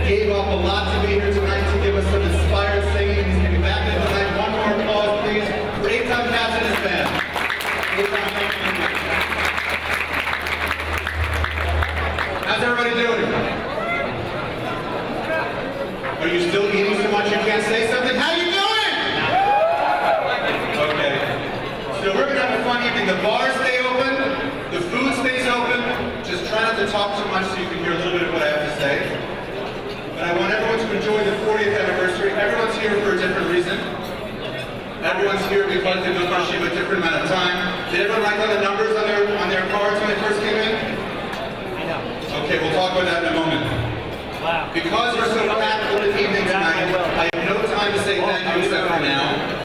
gave up a lot to be here tonight to give us some inspired singing. He's going to be back in tonight. One more applause, please, for 8-time captain and his band. 8-time captain. How's everybody doing? Are you still eating so much you can't say something? How you doing? Okay. So we're going to have a fun evening. The bars stay open. The food stays open. Just try not to talk too much so you can hear a little bit of what I have to say. But I want everyone to enjoy the 40th anniversary. Everyone's here for a different reason. Everyone's here because they've been with Shiva a different amount of time. Did everyone write down the numbers on their cards when they first came in? Okay, we'll talk about that in a moment. Wow. Because we're so packed with the evening tonight, I have no time to say thank you except for now.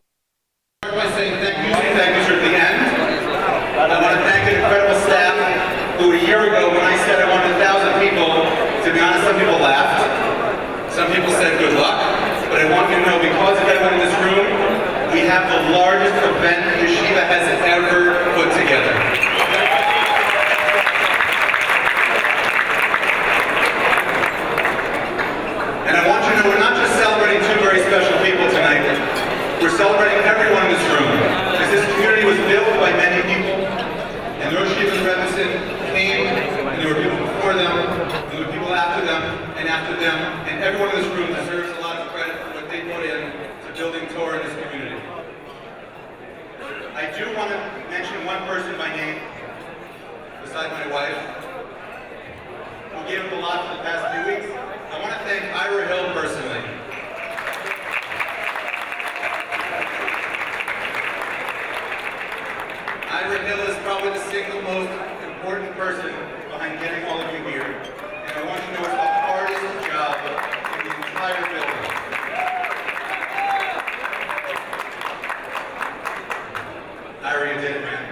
I'll start by saying thank yous at the end. I want to thank an incredible staff who a year ago when I said I wanted 1,000 people, to be honest, some people laughed. Some people said good luck. But I want you to know because of everyone in this room, we have the largest event Yeshiva has ever put together. And I want you to know we're not just celebrating two very special people tonight, we're celebrating everyone in this room. Because this community was built by many people, and Rosh Yeshiva and Rebbetzin came, and there were people before them, and there were people after them, and everyone in this room deserves a lot of credit for what they put in to building Torah in this community. I do want to mention one person by name, besides my wife, who gave up a lot for the past few weeks. I want to thank Ira Hill personally. Ira Hill is probably the single most important person behind getting all of you here. And I want you to know it's the hardest job in the entire building. Ira, you did it, man.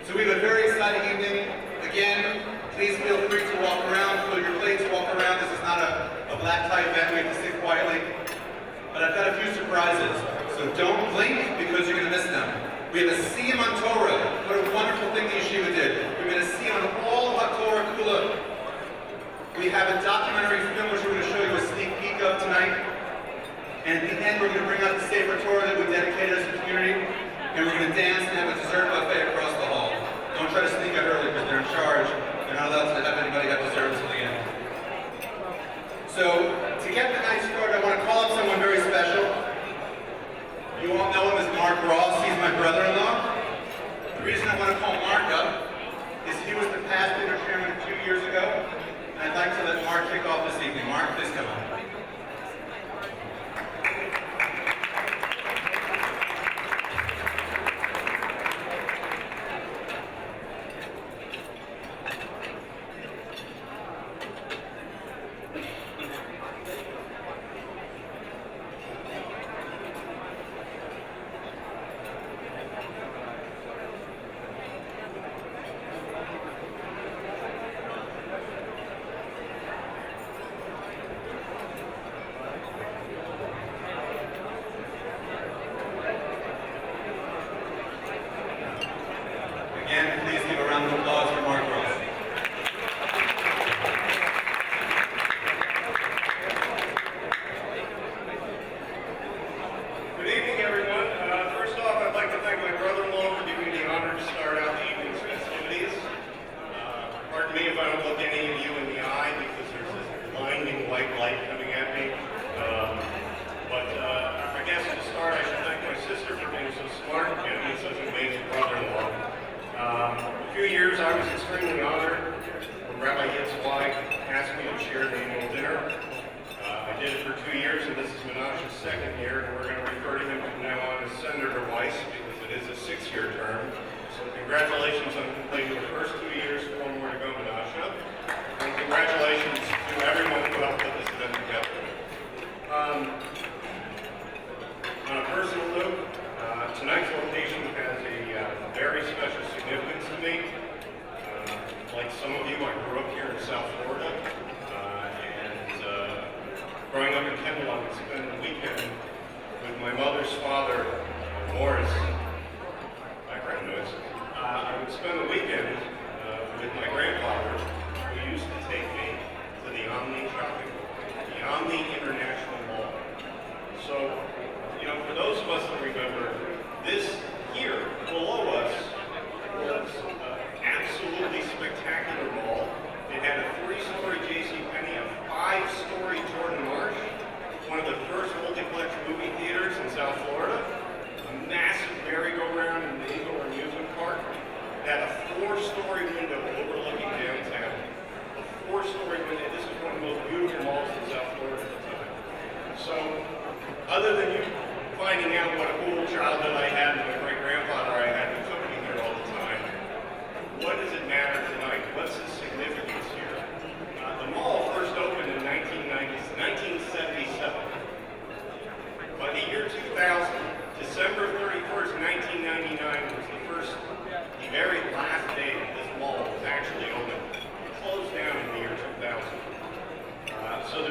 So we have a very exciting evening. Again, please feel free to walk around, fill your plates, walk around. This is not a black tie event. We have to sit quietly. But I've got a few surprises. So don't blink because you're going to miss them. We have a Siyum on Torah. What a wonderful thing the Yeshiva did. We're going to see on all about Torah Kula. We have a documentary film which we're going to show you a sneak peek of tonight. And at the end, we're going to bring out the Sefer Torah that we dedicated as a community. And we're going to dance and have a dessert buffet across the hall. Don't try to sneak out early because they're in charge. They're not allowed to have anybody have dessert until the end. So, to get the night started, I want to call up someone very special. You all know him as Mark Ross. He's my brother-in-law. The reason I want to call Mark up is he was the past dinner chairman 2 years ago. And I'd like to let Mark kick off this evening. Mark, please come on. Again, please give a round of applause for Mark Ross. Good evening, everyone. First off, I'd like to thank my brother-in-law for giving me the honor to start out the evening's festivities. Pardon me if I don't look any of you in the eye because there's this blinding white light coming at me. I guess to start, I should thank my sister for being so smart and giving me such an amazing brother-in-law. A few years I was extremely honored when Rabbi Yitzhak asked me to share the annual dinner. I did it for 2 years, and this is Menashe's second year, and we're going to refer to him from now on as Senator Weiss because it is a 6-year term. So congratulations on completing the first 2 years, 4 more to go, Menashe. And congratulations to everyone who helped put this event together. On a personal note, tonight's location has a very special significance to me. Like some of you, I grew up here in South Florida, and growing up in Kendall, I would spend the weekend with my mother's father, Morris. Background noise. I would spend the weekend with my grandfather, who used to take me to the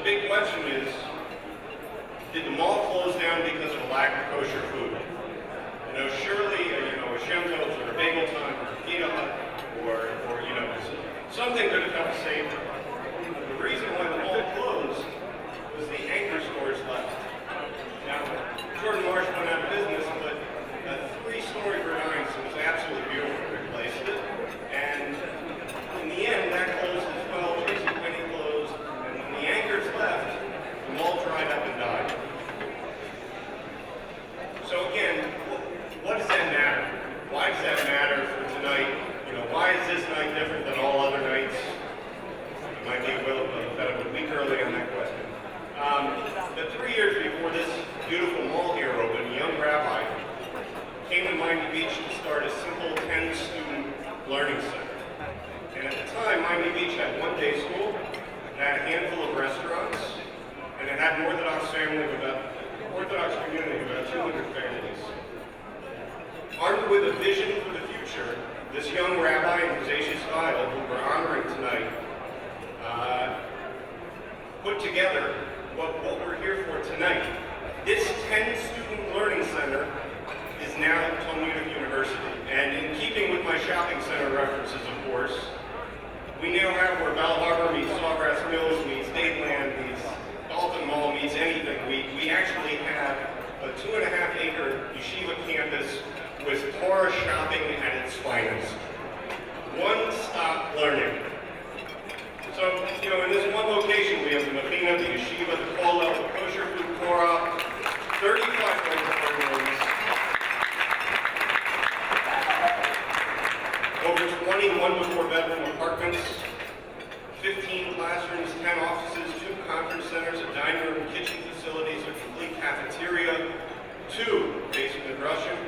big question is, did the mall close down because of a lack of kosher food? Surely, a Shem Tov's or a Bagel Time or a Pita Hut or something could have helped save it. The reason why the mall closed was the anchor stores left. Now, Jordan Marsh went out of business, but a 3-story Verdines was absolutely beautiful. We replaced it. And in the end, that closed as well. JCPenney closed. And when the anchors left, the mall dried up and died. So again, what does that matter? Why does that matter for tonight? Why is this night different than all other nights? You might be a week early on that question. The 3 years before this beautiful mall here opened, a young rabbi came to Miami Beach to start a simple 10-student learning center. And at the time, Miami Beach had 1-day school, it had a handful of restaurants, and it had an Orthodox community of about 200 families. Armed with a vision for the future, this young rabbi in Rosacea style, who we're honoring tonight, put together what we're here for tonight. This 10-student learning center is now at Talmudic University. And in keeping with my shopping center references, of course, we now have where Bell Harbor meets Sawgrass Mills, meets Dadeland, meets Dalton Mall, meets anything. We actually have a 2.5-acre yeshiva campus with Torah shopping at its finest. One-stop learning. So, in this one location, we have the Mechina, the yeshiva, the kollel, the kosher food Torah, 35 rooms, over 20 1-to-4-bedroom apartments, 15 classrooms, 10 offices, 2 conference centers, a dining room, kitchen facilities, a complete cafeteria, 2 basic midrashim,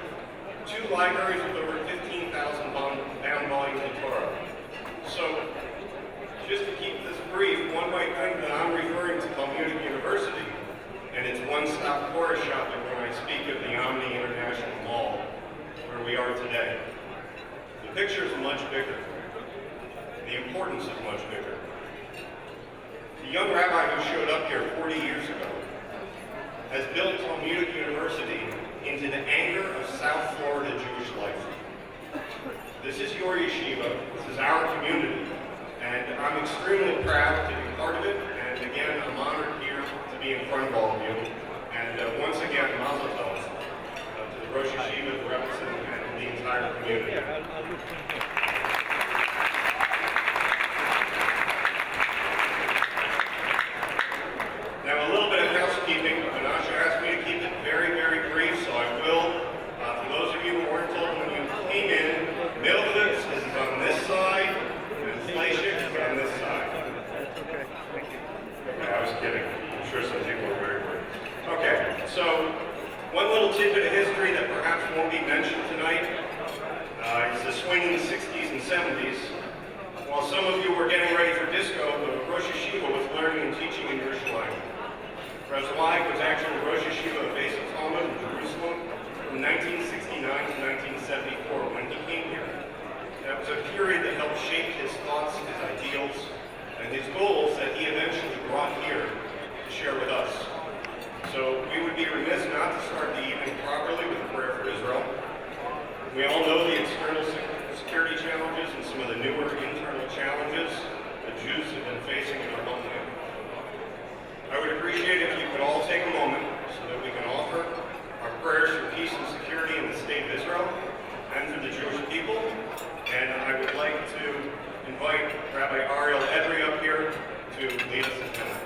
2 libraries with over 15,000 bound volumes of Torah. So, just to keep this brief, one might think that I'm referring to Talmudic University and its one-stop Torah shopping when I speak of the Omni International Mall, where we are today. The picture is much bigger. The importance is much bigger. The young rabbi who showed up here 40 years ago has built Talmudic University into the anchor of South Florida Jewish life. This is your yeshiva, this is our community, and I'm extremely proud to be part of it, and again, I'm honored here to be in front of all of you. And once again, Mazel Tov to the Rosh Yeshiva, the Rebbetzin, and the entire community. Now, a little bit of housekeeping. Menashe asked me to keep it very, very brief, so I will. For those of you who weren't told when you came in, Milfitz is on this side, and Flashik is on this side. Okay, I was kidding. I'm sure some people were very worried. Okay, so one little tidbit of history that perhaps won't be mentioned tonight is the swinging 60s and 70s. While some of you were getting ready for disco, the Rosh Yeshiva was learning and teaching in Yerushalayim. Reb Zweig was actually Rosh Yeshiva of Beis Talmud in Jerusalem from 1969 to 1974 when he came here. That was a period that helped shape his thoughts, his ideals, and his goals that he eventually brought here to share with us. So we would be remiss not to start the evening properly with a prayer for Israel. We all know the external security challenges and some of the newer internal challenges the Jews have been facing in our homeland. I would appreciate if you could all take a moment so that we can offer our prayers for peace and security in the state of Israel and for the Jewish people. And I would like to invite Rabbi Ariel Edry up here to lead us in prayer.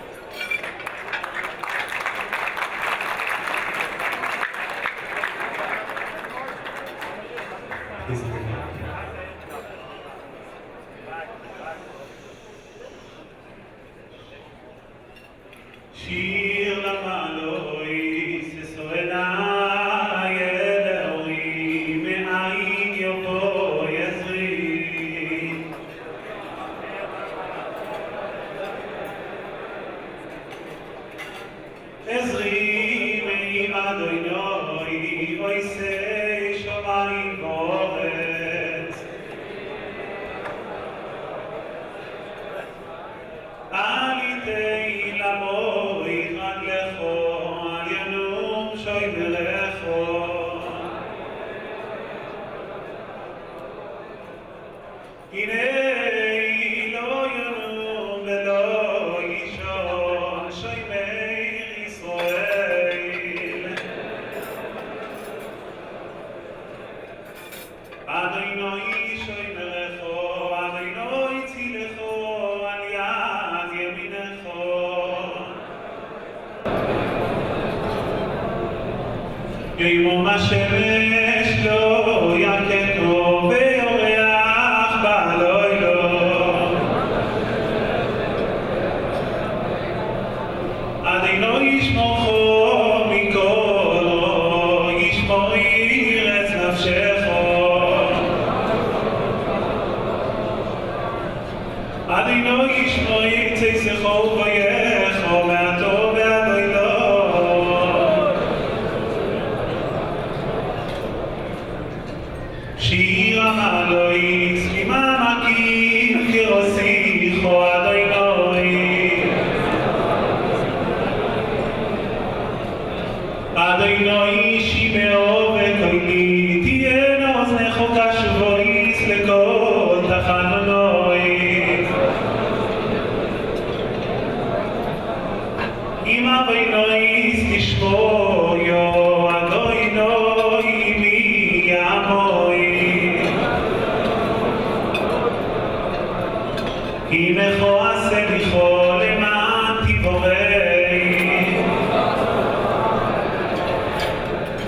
שיר למעלוי שסועדה ילאורי מאין יבוא יזרי עזרי מעם אדוני אויסי שמיים וארץ עליתי למות יום השמש לא יכנו ויורח בלילה אדינו ישמורכו מכל ישמור ירץ נפשכו אדינו ישמור יצאסכו ובייכו מעטו ועדינו שיר המלואי סלימה מקיף כרוסיכו אדוני אדוני שימאו וקוילי תהיינה אוזנך קשבויס לכל תחנונוי אם אבינויס תשמויו אדוני מי יעמוי אם אכועסה לכו למען תבורי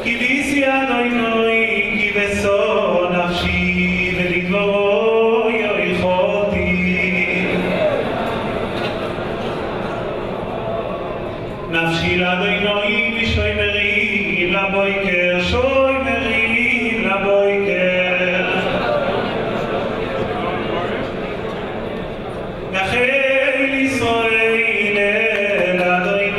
כי ביסי אדוני כי בשוא נפשי ולדברו יכולתי נפשי לאדוני ושומרים לבויקר שומרים לבויקר יחל ישראל אל אדוני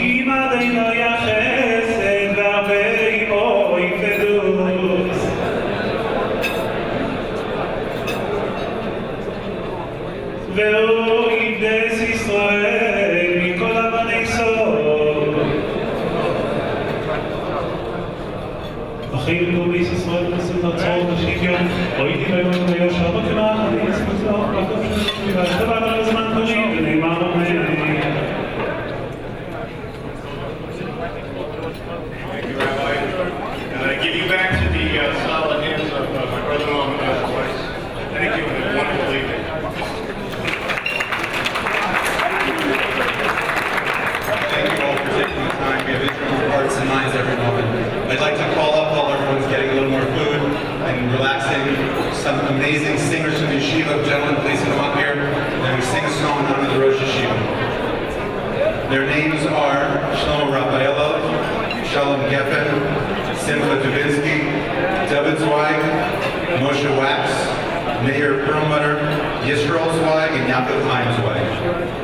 כי אדוני יחסד והרבה עמו יפדוס והוא יבדס ישראל מכל אבני סוד אחי וגוביס ישראל נשאת הצעות השוויון ראיתי ביום ויושר בכנעה אני אצמצלח בקום שלנו והשתבע על הזמן קוראים ונאמר אמן Thank you, Rabbi. And I give you back to the solid hands of my brother-in-law and my wife. Thank you, and a wonderful evening. Thank you all for taking the time. We have internal hearts and minds every moment. I'd like to call up while everyone's getting a little more food and relaxing some amazing singers from the yeshiva. Gentlemen, please come up here and we sing a song under the Rosh Yeshiva. Their names are Shlomo Raphaello, Shalom Geffen, Simcha Dubinsky, David Zweig, Moshe Wax, Meir Perlmutter, Yisrael Zweig, and Yaakov Chaim Zweig.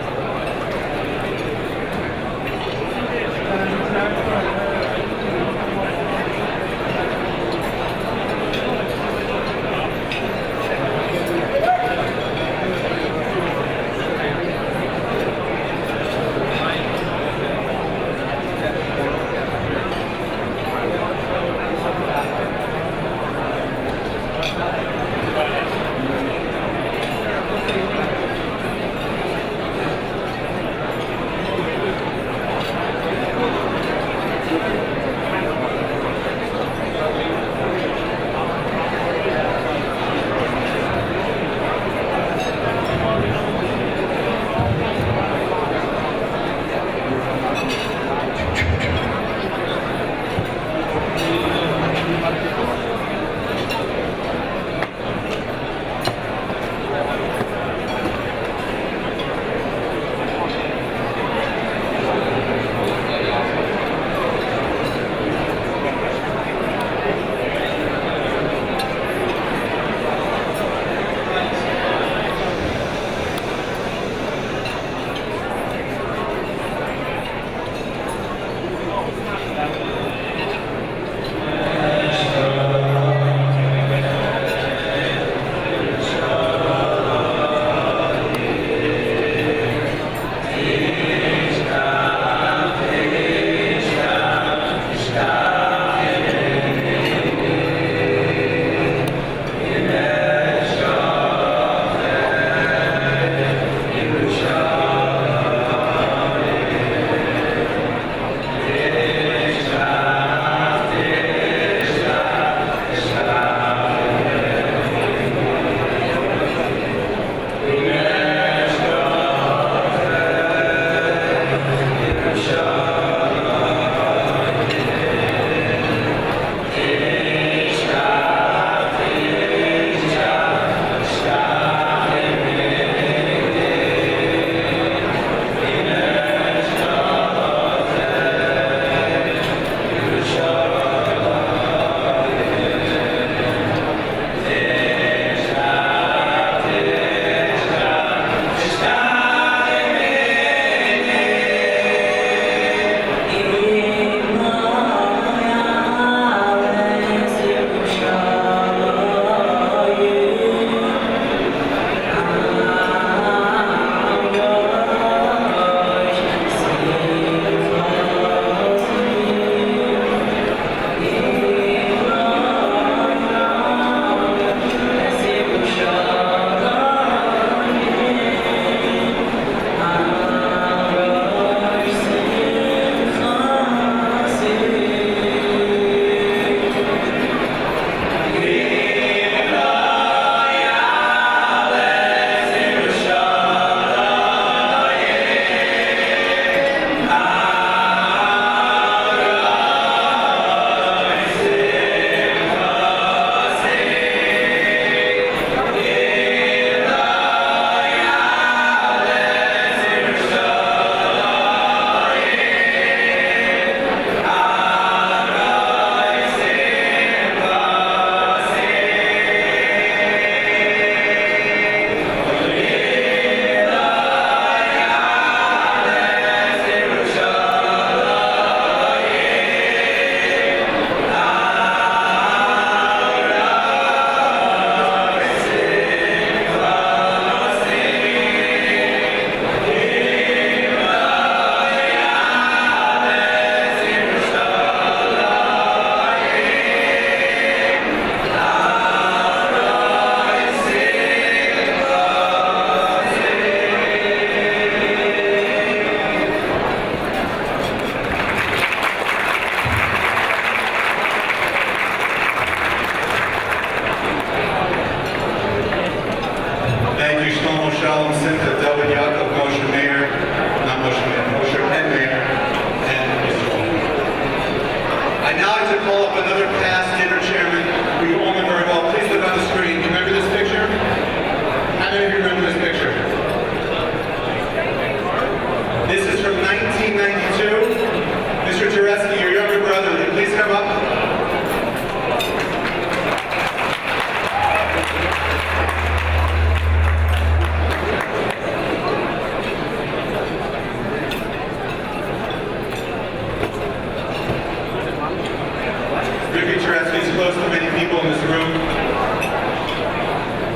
people in this room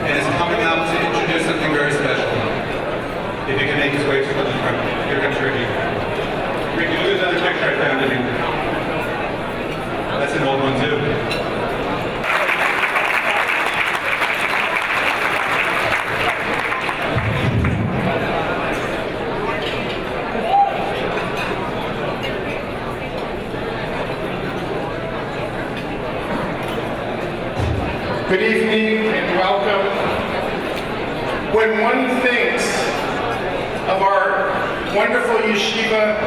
and is coming up to introduce something very special. If you can make his way to the front, here comes Ricky. Ricky, look at another picture I found of you. That's an old one too. Good evening and welcome. When one thinks of our wonderful yeshiva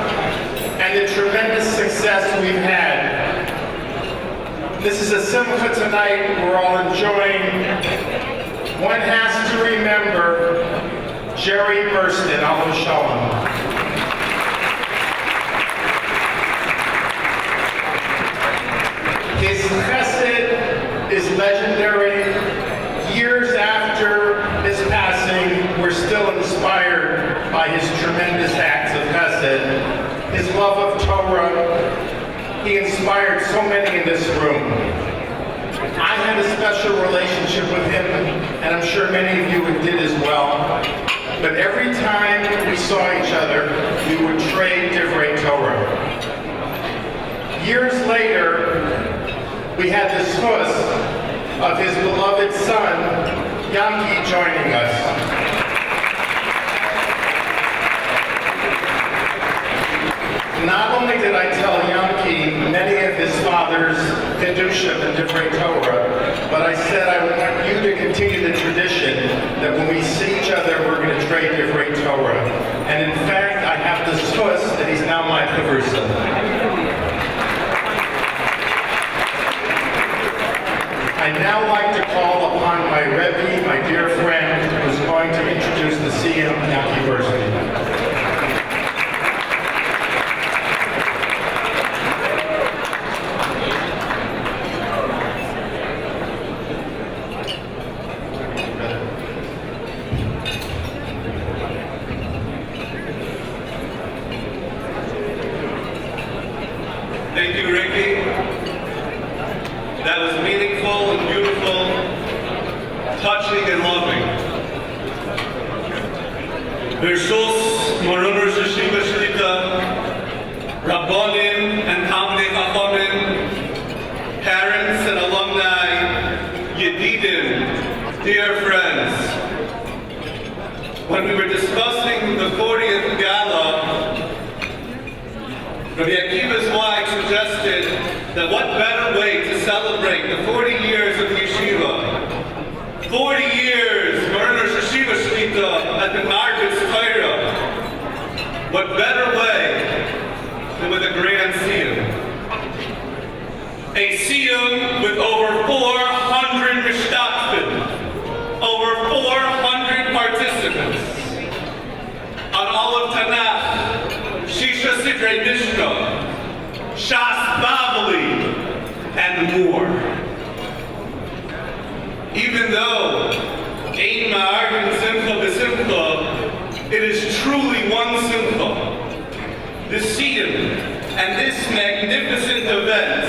and the tremendous success we've had, this is a simcha tonight we're all enjoying. One has to remember Jerry Burston, Alo Shalom. His chesed is legendary. Years after his passing, we're still inspired by his tremendous acts of chesed, his love of Torah. He inspired so many in this room. I had a special relationship with him, and I'm sure many of you did as well. But every time we saw each other, we would trade divrei Torah. Years later, we had the zchus of his beloved son, Yanki, joining us. Not only did I tell Yanki many of his father's Kedushim and divrei Torah, but I said I want you to continue the tradition that when we see each other, we're going to trade divrei Torah. And in fact, I have the zchus that he's now my Chaversa. I'd now like to call upon my Rebbe, my dear friend, who's going to introduce the Siyum Yanki Burston. Thank you, Ricky. That was meaningful and beautiful, touching and loving. Bershus, Morunos Yeshiva Shlita, Rabbonim and Talmudic Chachamim, parents and alumni, Yedidim, dear friends. When we were discussing the 40th Gala, Rabbi Akiva's wife suggested that what better way to celebrate the 40 years of the yeshiva. 40 years, Morunos Yeshiva Shlita at the Margaret's Torah. What better way than with a grand siyum? A siyum with over 400 mishtafim, over 400 participants. On all of Tanakh, Shisha Sidrei Mishnah, Shas Bavli, and more. Even though Ein Ma'arvin Simcha B'Simcha, it is truly one Simcha. The Siyum and this magnificent event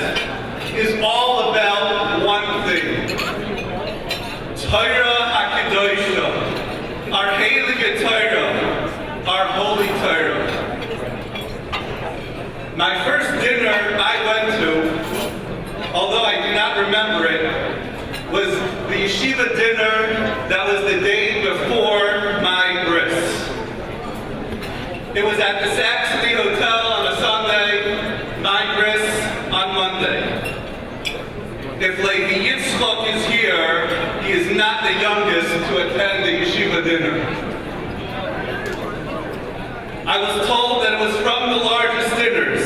is all about one thing. Torah HaKadoshah, our Heilige Torah, our Holy Torah. My first dinner I went to, although I do not remember it, was the yeshiva dinner that was the day before my bris. It was at the Saxony Hotel on a Sunday, my bris on Monday. If Levi Yitzchak is here, he is not the youngest to attend the yeshiva dinner. I was told that it was from the largest dinners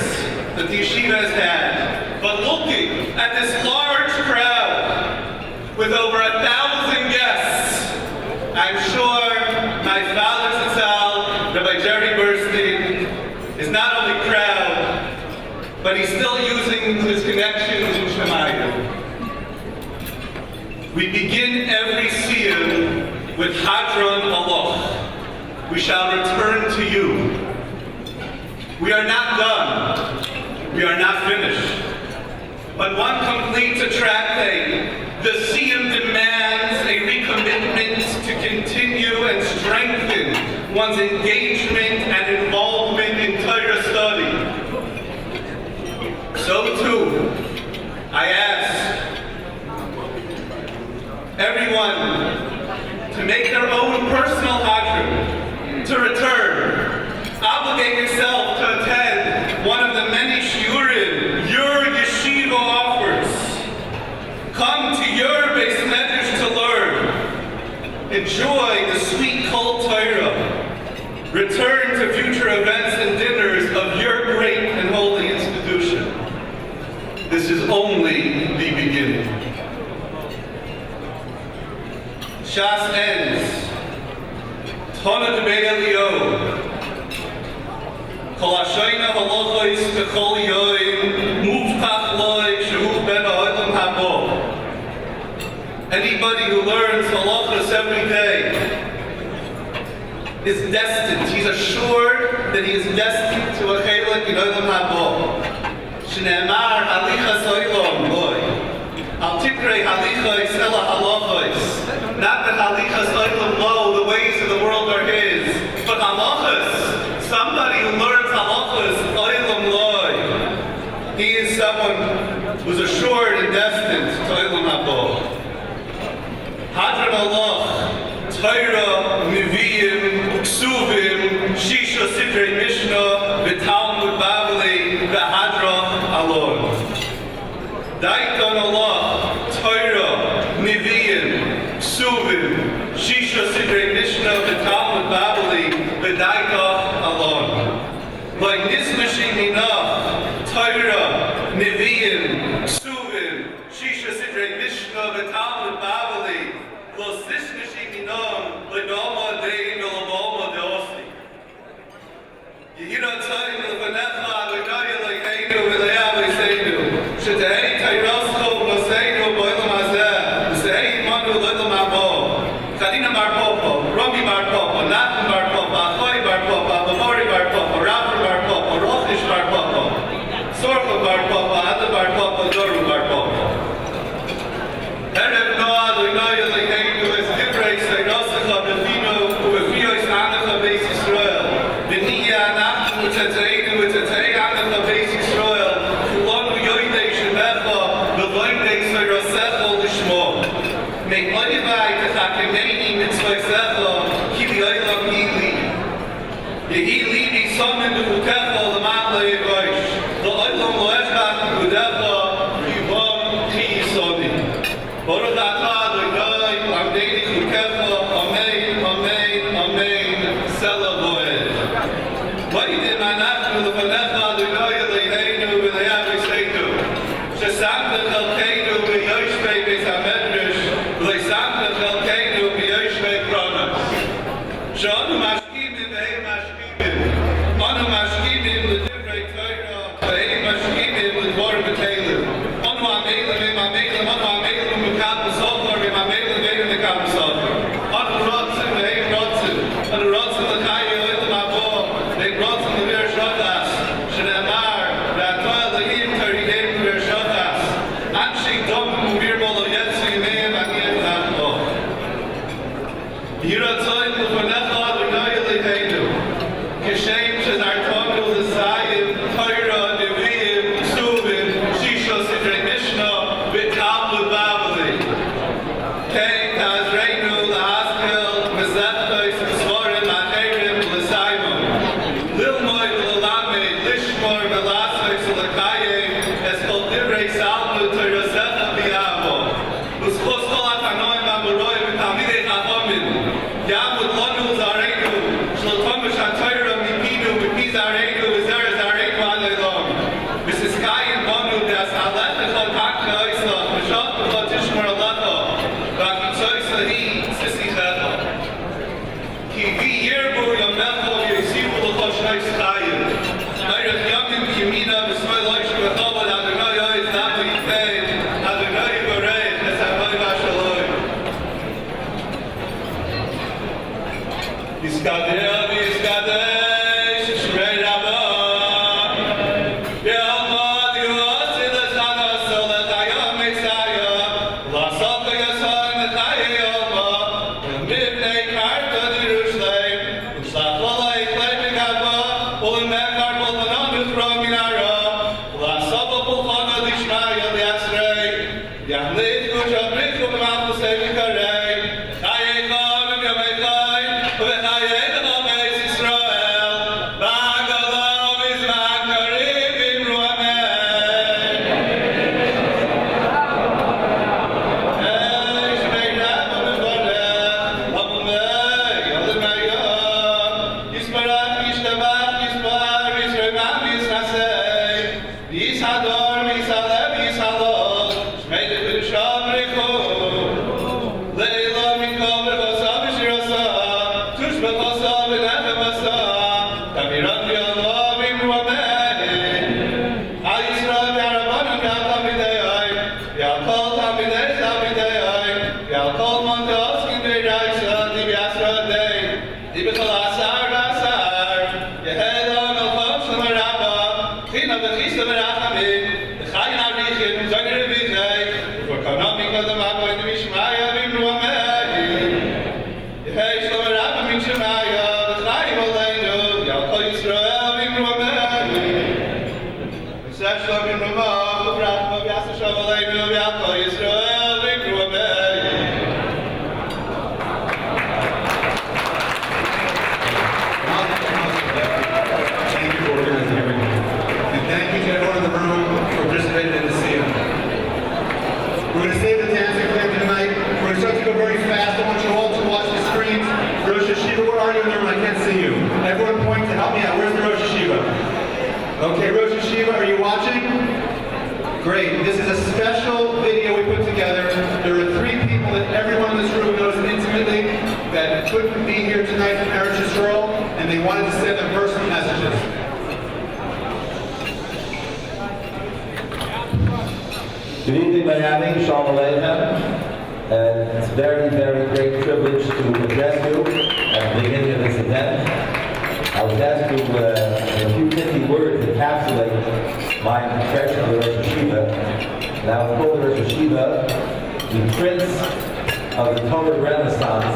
that the yeshiva has had. But looking at this large crowd with over 1,000 guests, I'm sure my father Zatzal, Rabbi Jerry Burston, is not only proud, but he's still using his connections in Shemayim. We begin every siyum with Hadron Aloch. We shall return to you. We are not done. We are not finished. When one completes a tractate, the Siyum demands a recommitment to continue and strengthen one's engagement and involvement in Torah study. So too, I ask everyone to make their own personal hadron, to return, obligate yourself to attend one of the many shiurim your yeshiva offers. Come to your beis medrash to learn. Enjoy the sweet kol Torah. Return to future events and dinners of your great and holy institution. This is only the beginning. Shas ends. Tana de Be'elio. Kol hashayna halachos b'chol yoyim muvtach loy shehu ben ha'olam habo. Anybody who learns halachos every day is destined. He's assured that he is destined to a chelik in olam habo. Shne'emar halichas olam loy. Al tikrei halichos ela halachos. Not that halichas olam lo, the ways of the world are his, but halachos. Somebody who learns halachos olam loy. He is someone who's assured and destined to olam habo. Hadron Allah, Torah, Nevi'im, Ksuvim, Shisha Sidrei Mishnah, Talmud Bavli, Hadron Alon. Daiton Allah, Torah, Nevi'im, Ksuvim, Shisha Sidrei Mishnah, Talmud Bavli, Daiton Alon. Like Nismashim Enough, Torah, Nevi'im, Ksuvim, Shisha Sidrei Mishnah, Talmud Bavli, Los Nismashim Enough, Lenoma Dein, Olaboma Deosi. Yehira Tzayim, Levanecha, Lenaya, Leheinu, Leavi Seinu, Shetei, Tairasko, Moseinu, Boilam Hazeh, Sehei Manu, Lidlam Abo, Kadina Bar Popo, Rami Bar Popo, Nathan Bar Popo, Achoi Bar Popo, Abamori Bar Popo, Rafa Bar Popo, Rochish Bar Popo, Sorfa Bar Popo, Ada Bar Popo, Doru Bar Popo. Erev Noah, Lenaya, Leheinu, Es Divrei, Seirosecha, Befino, Uvefios Anacha, Beis Yisrael, Beniya, Nachnu, Tetzeinu, Tetzei Anacha, Beis Yisrael, Kulonu Yoidei Shemecha, Beloidei Seirosecha, Lishmo. Make Oivai, Techakemeini, Mitzvaysecha, Kili Oilam Hili. Yehi Libi, Somen, Befukecha, Lamat Le'evoish, Lo'olam Lo'eshbach, Gudecha, Yivom, Chi Yisoni. Baruch atah Adonai, Amdeini Chukecha, Amen, Amen, Amen, Selah Bo'ed. Vayidem anachnu lefanecha Adonai Eloheinu v'le'avi seinu, shesamta chelkeinu v'yoshvei beis hamedrash, v'le'samta chelkeinu v'yoshvei kronos. She'anu mashkimim v'hei mashkimim, anu mashkimim l'divrei Torah, v'hei mashkimim l'dvar v'telim. Anu amelim v'hem amelim, anu amelim v'kam v'sofer, v'hem amelim v'hem v'kam v'sofer. Anu rotzim v'hem rotzim, anu rotzim l'chayim v'hem abo, v'hem rotzim l'vir shotas, shene'emar, v'atoel l'him taridem l'vir shotas, anshei dom m'vir bolo yetsu yimeim aniyem nachbo. Yiratzayim l'fanecha Adonai Eloheinu, Kishem shezartonu l'sayim, Torah, Nevi'im, Ksuvim, Shisha Sidrei Mishnah, Talmud Bavli. Kei Tazreinu l'haskel, Mezeptos, Svarim, Acherim, l'saimon. Lilmoy l'lamed, Lishmor, Melasos, l'kayim, es kol divrei Salmud, Torah bi'avo. U'schos kol atanoim amoroi, v'tamidei chachamim. Yamud lanu zareinu, shlotomish ha-Torah mipinu, v'pi zareinu, v'zer zareinu alelom. V'siskayim bonu, das haletecha takna oisach, v'shavtecha tishmor alecha, v'akitzoisa hi, sisichecha. Ki vi yirbu yamecha, v'yisivu l'cha shneis chayim. Meirech yamim k'yimina, v'smoi loish v'cholad, Adonai oiz, Navo yifei, Adonai yivarech, es ha'moi v'ashaloi. Yiskadeh, Yiskadeh, Shrei Rabbah, Yalmad Yuasil Eshana Sol Okay, Rosh Hashiva, are you watching? Great. This is a special video we put together. There are 3 people that everyone in this room knows intimately that couldn't be here tonight from Eretz Yisrael, and they wanted to send them personal messages. Good evening, Miami. Shalom Aleichem. And it's a very, very great privilege to address you at the beginning of this event. I was asked to, in a few pithy words, encapsulate my impression of the Rosh Hashiva. Now, I call the Rosh Hashiva the Prince of the Torah Renaissance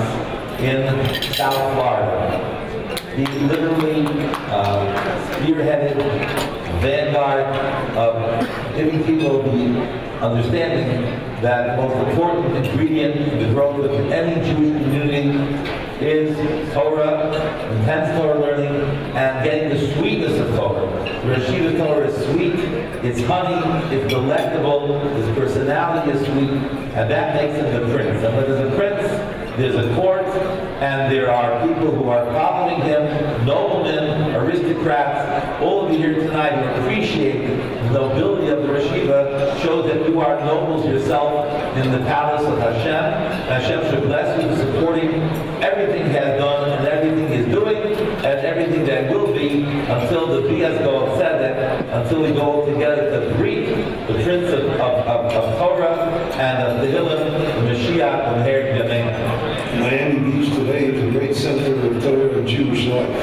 in South Florida. He literally spearheaded vanguard of giving people the understanding that the most important ingredient in the growth of any Jewish community is Torah, intense Torah learning, and getting the sweetness of Torah. The Rosh Hashiva's Torah is sweet, it's honey, it's delectable, his personality is sweet, and that makes him the prince. And when there's a prince, there's a court, and there are people who are following him, noblemen, aristocrats. All of you here tonight who appreciate the nobility of the Rosh Hashiva shows that you are nobles yourself in the palace of Hashem. Hashem should bless you for supporting everything he has done and everything he is doing and everything that will be until the Bias go said that until we go together to greet the Prince of Torah and of the Tehillim, the Mashiach, and Her Yamein. Miami Beach today is a great center of Torah and Jewish life.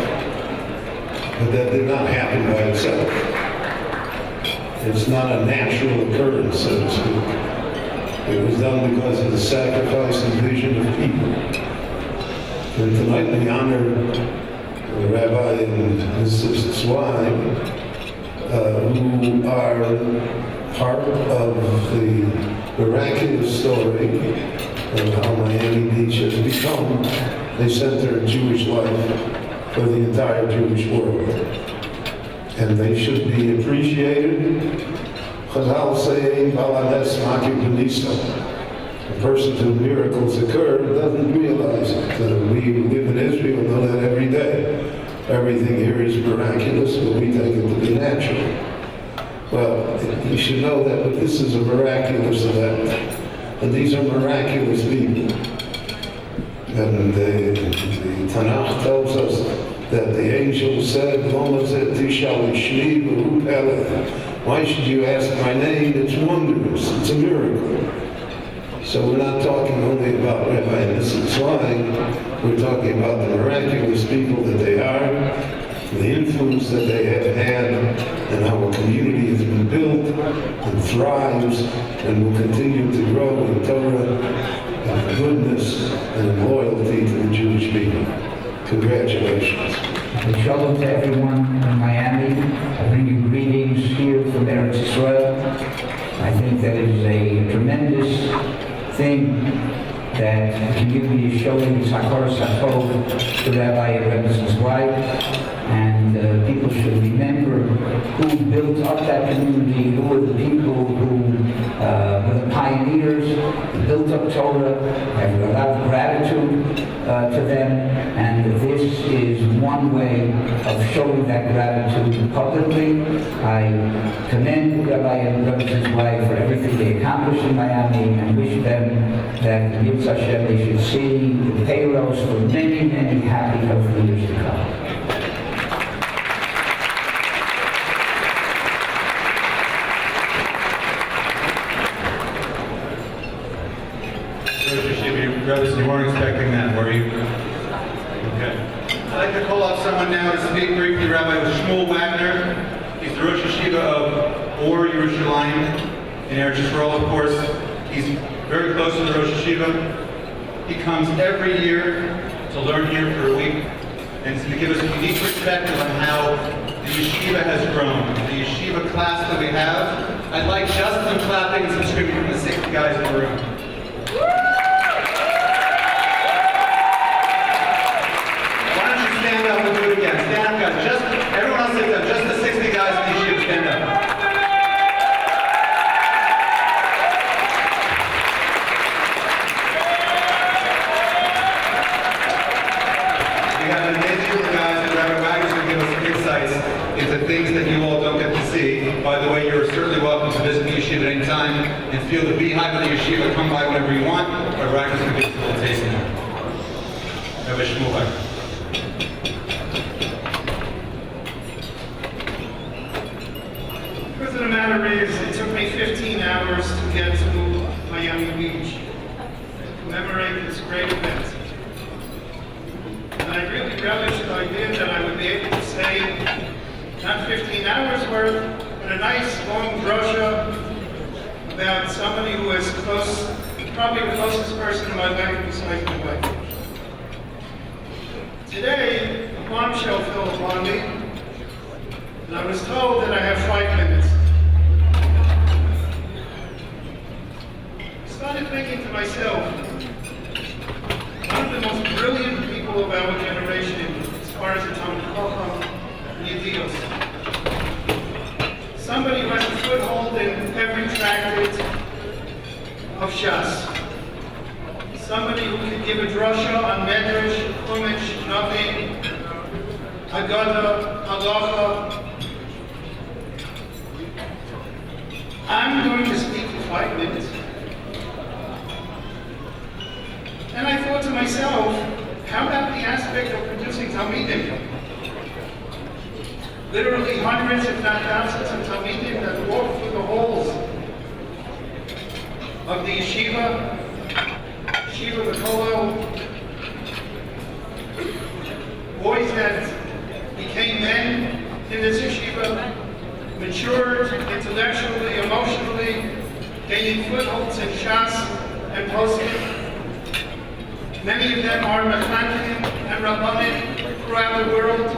But that did not happen by itself. It's not a natural occurrence, so to speak. It was done because of the sacrifice and vision of people. And tonight we honor the Rabbi and his sister's wife, who are part of the miraculous story of how Miami Beach has become a center of Jewish life for the entire Jewish world. And they should be appreciated. Chazal say, Balades Maki Benisa. A person to whom miracles occur doesn't realize it. We who live in Israel know that every day. Everything here is miraculous, but we take it to be natural. Well, you should know that but this is a miraculous event. And these are miraculous people. And the Tanakh tells us that the angel said, why should you ask my name? It's wondrous. It's a miracle. So we're not talking only about Rabbi and Mrs. Zweig. We're talking about the miraculous people that they are, the influence that they have had, and how a community has been built and thrives and will continue to grow in Torah and goodness and loyalty to the Jewish people. Congratulations. Shalom to everyone in Miami. I bring you greetings here from Eretz Yisrael. I think that it is a tremendous thing that the community is showing its Hakor Sakov to Rabbi and Rebbe's wife. And people should remember who built up that community, who were the people who were the pioneers, built up Torah. I have a lot of gratitude to them, and this is one way of showing that gratitude publicly. I commend Rabbi and Rebbe's wife for everything they accomplished in Miami and wish them that Yitzhak Hashem they should see the payrolls for many, many happy, healthy years to come. Brothers, you weren't expecting that, were you? Okay. I'd like to call up someone now to speak briefly, Rabbi Shmuel Wagner. He's the Rosh Yeshiva of Or Yerushalayim in Eretz Yisrael, of course. He's very close to the Rosh Yeshiva. He comes every year to learn here for a week, and to give us a unique perspective on how the yeshiva has grown, the yeshiva class that we have. I'd like just some clapping and some screaming from the 60 guys in the room. Why don't you stand up and do it again? Stand up, guys. Just everyone else sit down. Just the 60 guys in the yeshiva, stand up. Into things that you all don't get to see. By the way, you're certainly welcome to visit the yeshiva at any time and feel the beehive of the yeshiva. Come by whenever you want. But Rabbis can give us a little taste now. Rabbi Shmuel. The truth of the matter is, it took me 15 hours to get to Miami Beach to commemorate this great event. And I really relished the idea that I would be able to say, not 15 hours worth, but a nice long drosha about somebody who is close, probably the closest person in my life besides my wife. Today, a bombshell fell upon me, and I was told that I have 5 minutes. I started thinking to myself, one of the most brilliant people of our generation, as far as the Talmudic Yedios. Somebody who has a foothold in every tractate of Shas. Somebody who can give a drasha on Medrash, Chumash, Navi, Haggadah, Halacha. I'm going to speak for 5 minutes. And I thought to myself, how about the aspect of producing Talmidim? Literally hundreds, if not thousands, of Talmidim that walk through the halls of the yeshiva, the kollel, boys that became men in this yeshiva, matured intellectually, emotionally, gaining footholds in Shas and Poskim. Many of them are mechankim and rabbanim throughout the world.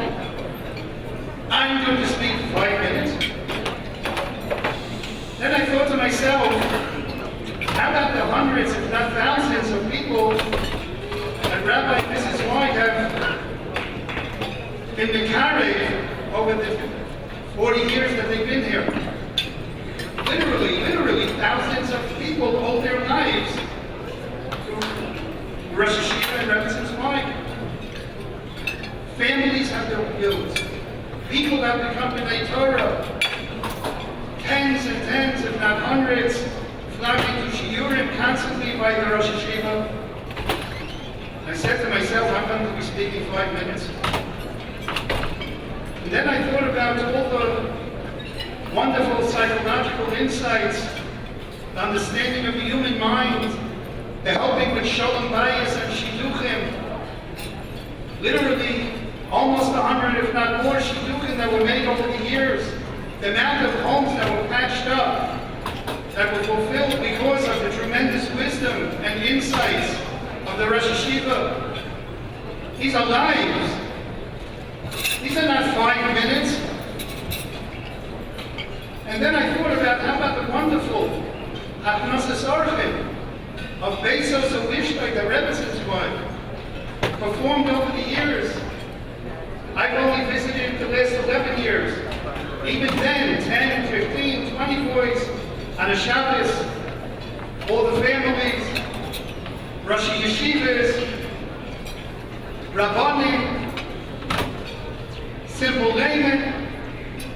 I'm going to speak for 5 minutes. Then I thought to myself, how about the hundreds, if not thousands, of people that Rabbi and Mrs. White have been Mekarev over the 40 years that they've been here? Literally, thousands of people owe their lives to Rosh Yeshiva and Rabbi Mrs. White. Families have been built. People have become B'nai Torah. Tens and tens, if not hundreds, flocking to shiurim constantly by the Rosh Yeshiva. I said to myself, I'm going to be speaking 5 minutes. And then I thought about all the wonderful psychological insights, the understanding of the human mind, the helping with shalom bayis and shidduchim. Literally, almost 100, if not more, shidduchim that were made over the years. The amount of homes that were patched up, that were fulfilled because of the tremendous wisdom and insights of the Rosh Yeshiva. These are lives. These are not 5 minutes. And then I thought about, how about the wonderful Hachnosas Orchim of Bezos Elishtai, the Rebbe's wife, performed over the years. I've only visited the last 11 years. Even then, 10, 15, 20 boys on a Shabbos, all the families, Rosh Yeshivas, Rabbanim, simple laymen,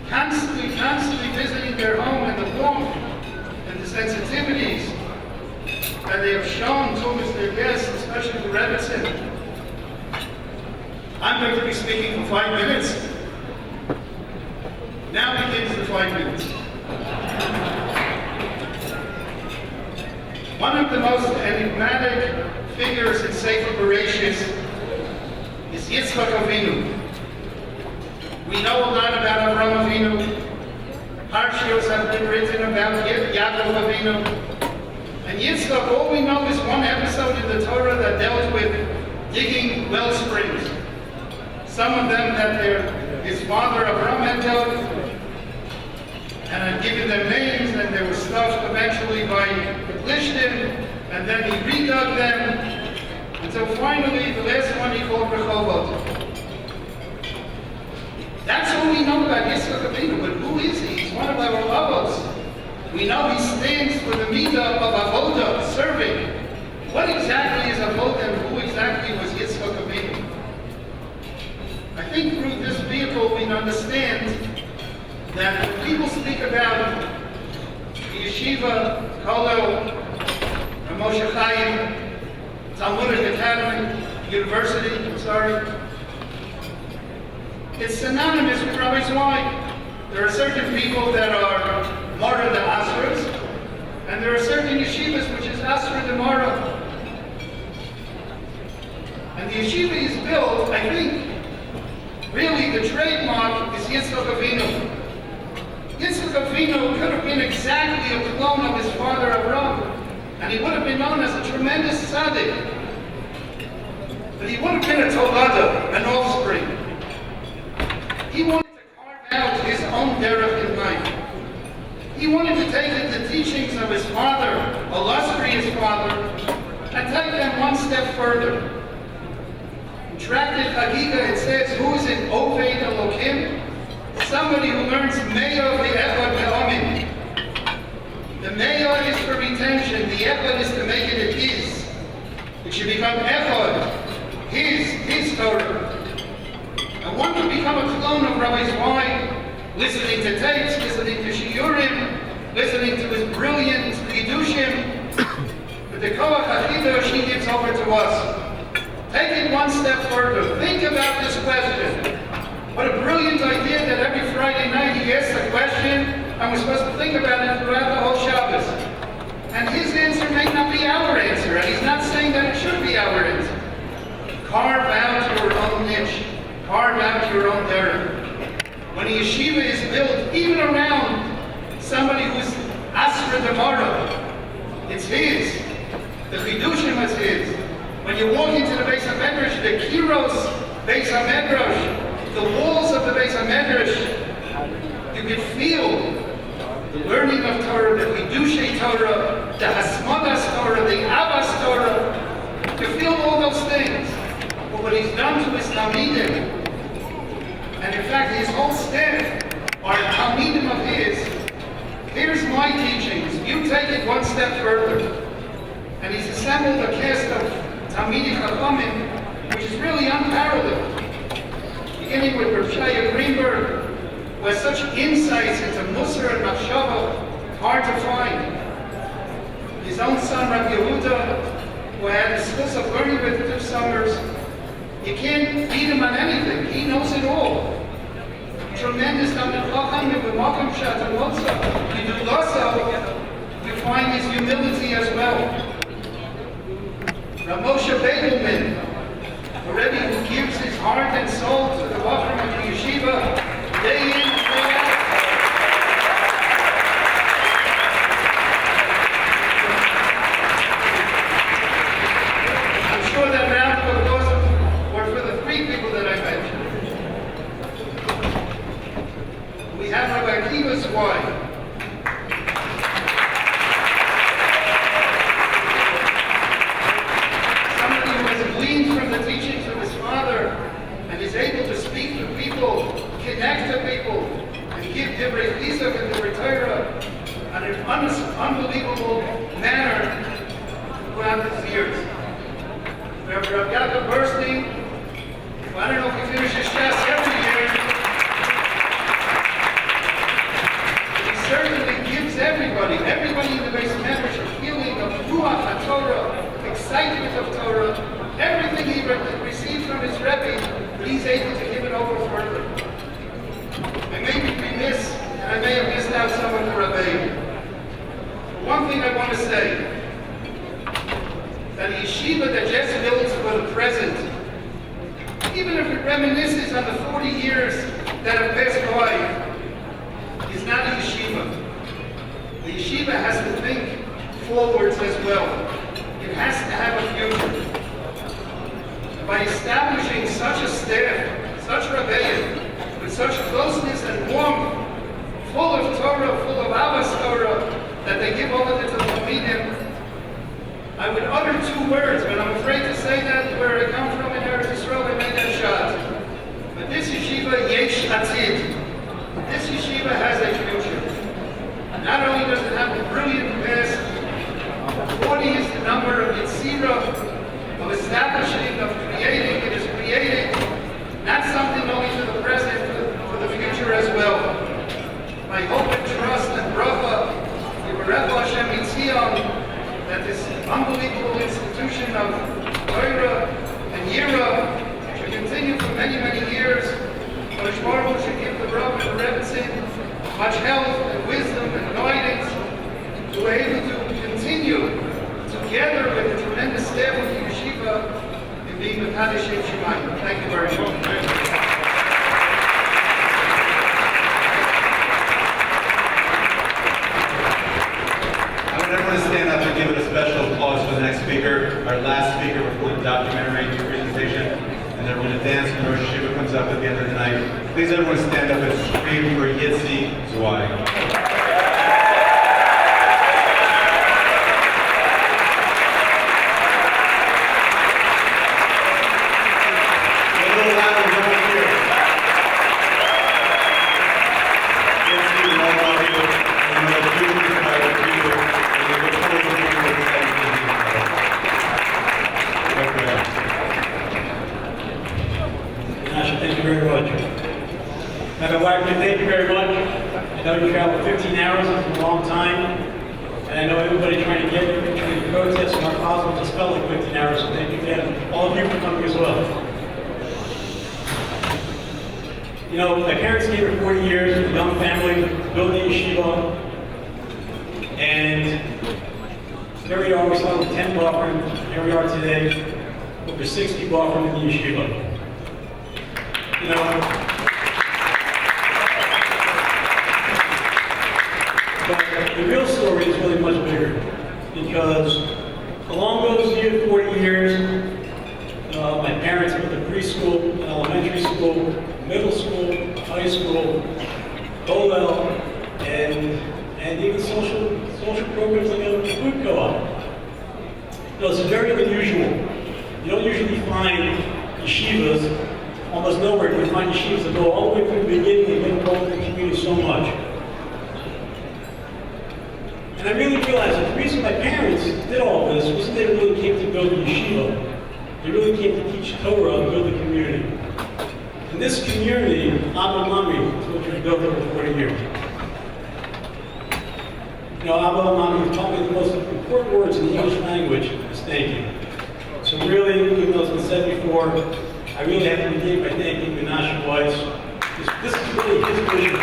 constantly visiting their home and the warmth and the sensitivities that they have shown towards their guests, especially the Rebbetzin. I'm going to be speaking for 5 minutes. Now begins the 5 minutes. One of the most enigmatic figures in Sefer Bereshis is Yitzchak Avinu. We know a lot about Avraham Avinu. Parshios have been written about Yaakov Avinu. And Yitzchak, all we know is one episode in the Torah that dealt with digging well springs. Some of them that his father Abraham had dug, and had given them names, and they were stuffed eventually by the Plishtim, and then he redug them, until finally the last one he called Rehovot. That's all we know about Yitzchak Avinu, but who is he? He's one of our avos. We know he stands for the midah of avodah, serving. What exactly is avodah, and who exactly was Yitzchak Avinu? I think through this vehicle we understand that when people speak about the yeshiva, Kollel, Moshe Chaim, Talmudic Academy, University, it's synonymous with Rabbi Zweig. There are certain people that are Mara the Asras, and there are certain yeshivas which is Asra the Mara. And the yeshiva is built, I think, really the trademark is Yitzchak Avinu. Yitzchak Avinu could have been exactly a clone of his father Abraham, and he would have been known as a tremendous tzaddik. But he would have been a tolada, an offspring. He wanted to carve out his own derech in life. He wanted to take the teachings of his father, illustrious father, and take them one step further. In Tractate Chagiga it says, who is an Oved Elokim? Somebody who learns Me'ah ve'echad ve'amin. The Me'ah is for retention, the echad is to make it his. It should become echad, his Torah. And one could become a clone of Rabbi Zweig, listening to tapes, listening to shiurim, listening to his brilliant chidushim. But the koach hachidosh he gives over to us. Take it one step further. Think about this question. What a brilliant idea that every Friday night he asks a question, and we're supposed to think about it throughout the whole Shabbos. And his answer may not be our answer, and he's not saying that it should be our answer. Carve out your own niche. Carve out your own derech. When a yeshiva is built, even around somebody who's Asra Demara, it's his. The chidushim is his. When you walk into the Beis HaMedrash, the kiros Beis HaMedrash, the walls of the Beis HaMedrash, you can feel the learning of Torah, the chidushei Torah, the hasmodas Torah, the avas Torah. You feel all those things. But what he's done to his talmidim, and in fact his whole staff are talmidim of his. Here's my teachings. You take it one step further. And he's assembled a cast of Talmudic Chachamim, which is really unparalleled. Beginning with Rav Shaya Greenberg, who has such insights into Musar and Machshava, hard to find. His own son, Rav Yehuda, who I had the skills of learning with 2 summers. You can't beat him on anything. He knows it all. Tremendous Talmud Chacham, B'makom Shatan Motza. You do Lasa, you find his humility as well. Rav Moshe Begelman, a Rebbe who gives his heart and soul to the Bachrim of the Yeshiva, day in, day out. I'm sure that round of applause were for the 3 people that I mentioned. We have Rabbi Akiva's wife. Connect to people and give Divrei Chizuk and Divrei Torah in an unbelievable manner throughout his years. Rabbi Yaakov Bernstein, I don't know if he finishes Shas every year, but he certainly gives everybody in the Beis HaMedrash a feeling of Ruach HaTorah, excitement of Torah, everything he received from his Rebbe, he's able to give it over further. I may be remiss, and I may have missed out some of the Rebbeim. One thing I want to say, that a yeshiva that just builds for the present, even if it reminisces on the 40 years that have passed by, is not a yeshiva yeshiva has to think forwards as well. It has to have a future. By establishing such a staff, such rebellion, with such closeness and warmth, full of Torah, full of Abbas Torah, that they give over to the Talmudim, I would utter two words, but I'm afraid to say that where I come from in Eretz Yisrael, I made that shot. But this yeshiva, Yesh Atid, this yeshiva has a future. Not only does it have a brilliant past, 40 is the number of Yitzira, of establishing, of creating. It is creating, not something only for the present, for the future as well. My hope and trust and bracha, Yivarech Hashem Yitzion, that this unbelievable institution of Torah and Yira should continue for many, many years. But Baruch Hu should give the Rav and the Rebbetzin much health and wisdom and guidance to be able to continue together with the tremendous staff of the yeshiva in being the Kaddish Shemayim. Thank you very much. Everyone to stand up and give it a special applause for the next speaker, our last speaker before the documentary presentation, and then we're going to dance when Rosh Hashiva comes up at the end of the night. Please everyone stand up and scream for Yitzi Zwei. Thank you very much. I know you traveled 15 hours, it's a long time, and I know everybody trying to get between the protests and our cause just felt like 15 hours, so thank you again, all of you for coming as well. You know, my parents came here 40 years, a young family, building yeshiva, and here we are, we started with 10 Bachrim, here we are today, over 60 Bachrim in the yeshiva. You know, but the real story is really much bigger, because along those 40 years, my parents went to preschool, elementary school, middle school, high school, Gala, and even social programs like a food co-op. You know, it's very unusual. You don't usually find yeshivas, almost nowhere do you find yeshivas that go all the way from the beginning and get involved in the community so much. And I really realized that the reason my parents did all this wasn't they really came to build a yeshiva. They really came to teach Torah and build a community. And this community, Abba Mami, is what we've built over 40 years. You know, Abba Mami taught me the most important words in the English language is thank you. So really, even though it's been said before, I really have to begin by thanking Menashe Weiss. This is really his vision.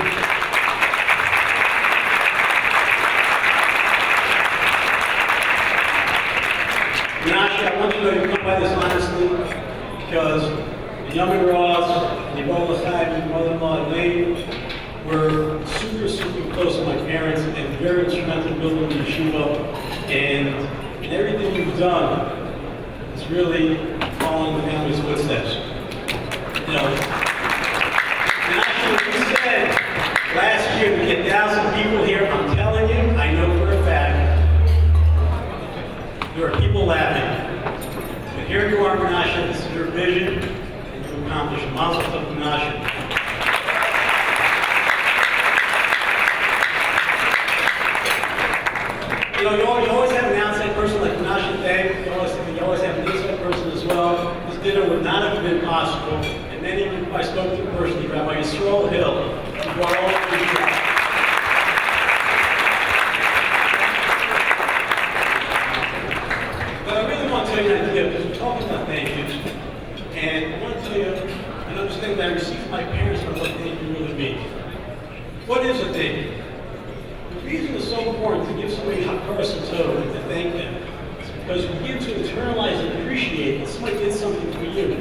Menashe, I want you to know you come by this honestly, because the Yom Ross, the Ebola Chai, your mother-in-law, Elaine, were super, super close to my parents and very instrumental in building the yeshiva. And everything you've done is really following the family's footsteps. You know, Menashe, you said last year we get 1,000 people here. I'm telling you, I know for a fact, there are people laughing. But here you are, Menashe, this is your vision, and you accomplished it. Mazel tov, Menashe. You know, you always have an outside person like Menashe Day. You always have an inside person as well. This dinner would not have been possible. And then even if I spoke to him personally, Rabbi Yisrael Hill, who brought all of these people. But I really want to tell you an idea, because we're talking about thank yous. And I want to tell you an understanding that I received from my parents on what thank you really means. What is a thank you? The reason it's so important to give somebody a person and to thank them is because you begin to internalize and appreciate that somebody did something for you.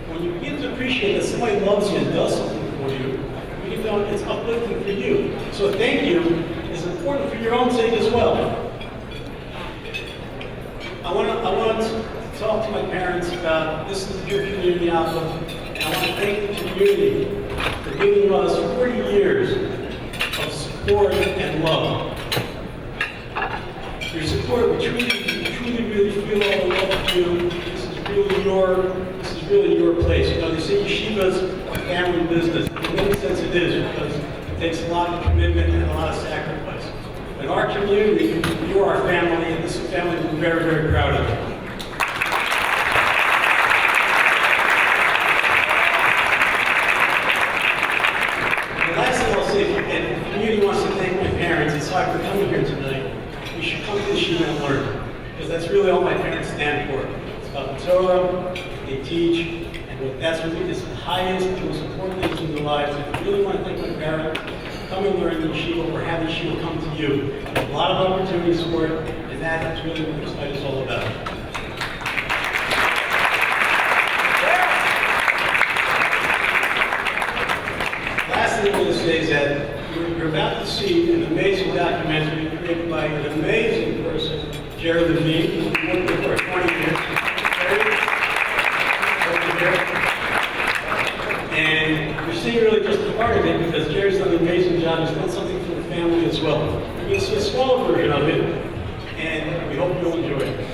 When you begin to appreciate that somebody loves you and does something for you, you know it's uplifting for you. So thank you is it's important for your own sake as well. I want to talk to my parents about this is your community outlook, and I want to thank the community for giving us 40 years of support and love. Your support, we truly really feel all the love for you. This is really your place. You know, they say yeshiva's a family business. In many sense it is, because it takes a lot of commitment and a lot of sacrifice. In our community, you are our family, and this is a family we're very, very proud of. The last thing I'll say, if the community wants to thank my parents, aside from coming here tonight, you should come to Yeshiva and learn, because that's really all my parents stand for. It's about the Torah, they teach, and that's what is the highest and most important things in their lives. If you really want to thank my parents, come and learn in Yeshiva, or have Yeshiva come to you. There's a lot of opportunities for it, and that's really what this night is all about. Last thing I'm going to say is that you're about to see an amazing documentary created by an amazing person, Jerry Levine, who's been working for 20 years. And you're seeing really just a part of it because Jerry's done an amazing job. He's done something for the family as well. You're going to see a smaller version of it, and we hope you'll enjoy it.